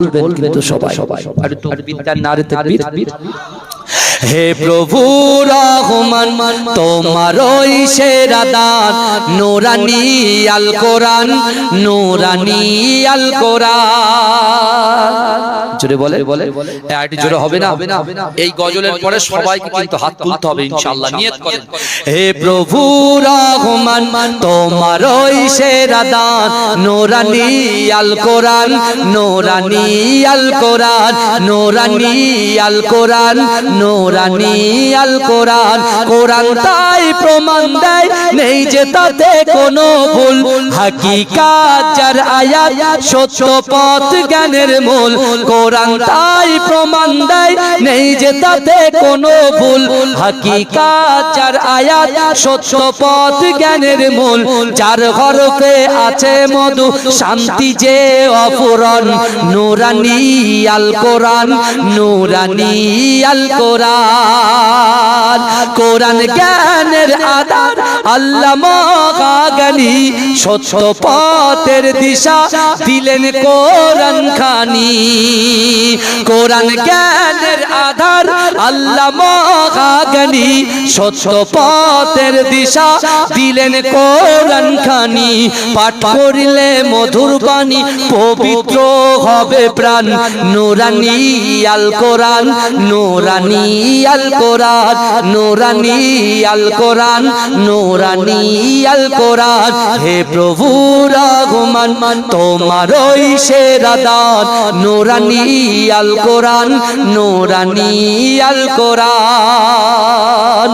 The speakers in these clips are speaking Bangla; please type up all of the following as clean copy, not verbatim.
বলবে তো সবাই আর তাকবীর তার নারে তাকবীর। হে প্রভু রহমান তোমারই সেরা দান নূরানী আল কোরআন নূরানী আল কোরআন। জোরে বলে একটু জোরে হবে না? এই গজলের পরে সবাইকে কিন্তু হাত তুলতে হবে ইনশাআল্লাহ, নিয়ত করেন। হে প্রভু রহমান তোমারই সেরা দান নূরানী আল কোরআন নূরানী আল কোরআন নূরানী আল কোরআন নূরানী আল কোরআন। কোরআন তাই প্রমাণ দেয় নেই যে তাতে কোনো ভুল, হাকিকাত যার আয়াত সত্য পথ জ্ঞানের মূল। কোরআন তাই প্রমাণ দেয় নেই যে তাতে কোনো ভুল, হাকিকাত যার আয়াত সত্য পথ জ্ঞানের মূল। যার হরফে আছে মধু শান্তি যে অফুরন নূরানী আল কোরআন নূরানী আল কোরআন। কোরআন জ্ঞানের আধার আল্লামা গানি সত্য পথের দিশা দিলেন কোরআন খানি। কোরআন জ্ঞানের আধার আল্লামা গানি সত্য পথের দিশা দিলেন কোরআন খানি। পাঠ করিলে মধুর বাণী পবিত্র হবে প্রাণ নূরানী আল কোরআন নূরানী আল কোরআন নূরানী আল কোরআন নূরানী আল কোরআন। হে প্রভু রহমান তোমারই সেরা দান নূরানী আল কোরআন নূরানী আল কোরআন।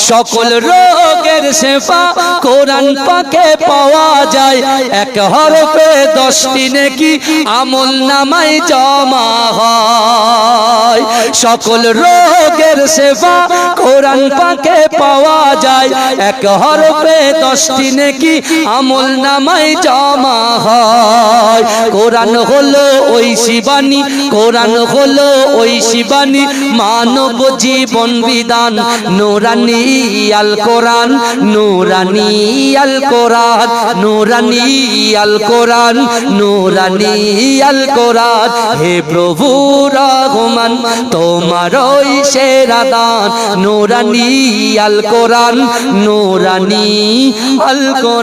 সকল রোগের শেফা কোরআন পাকে পাওয়া যায়, এক হরফে 10টি নেকি আমল নামায় জমা হয়। সকল রোগের সেবা কোরআন পাকে পাওয়া যায়, এক হরফে 10টি নেকি আমল নামায় জমা হয়। কোরআন হলো ওই শিবানী কোরআন হলো ওই শিবানী মানব জীবন বিধান নূরানী আল কোরআন নূরানী আল কোরআন নূরানী আল কোরআন নূরানী আল কোরআন। হে প্রভু রহমান তোমারই সেরা দান নূরানী আল কোরআন নূরানী আল কোরআন।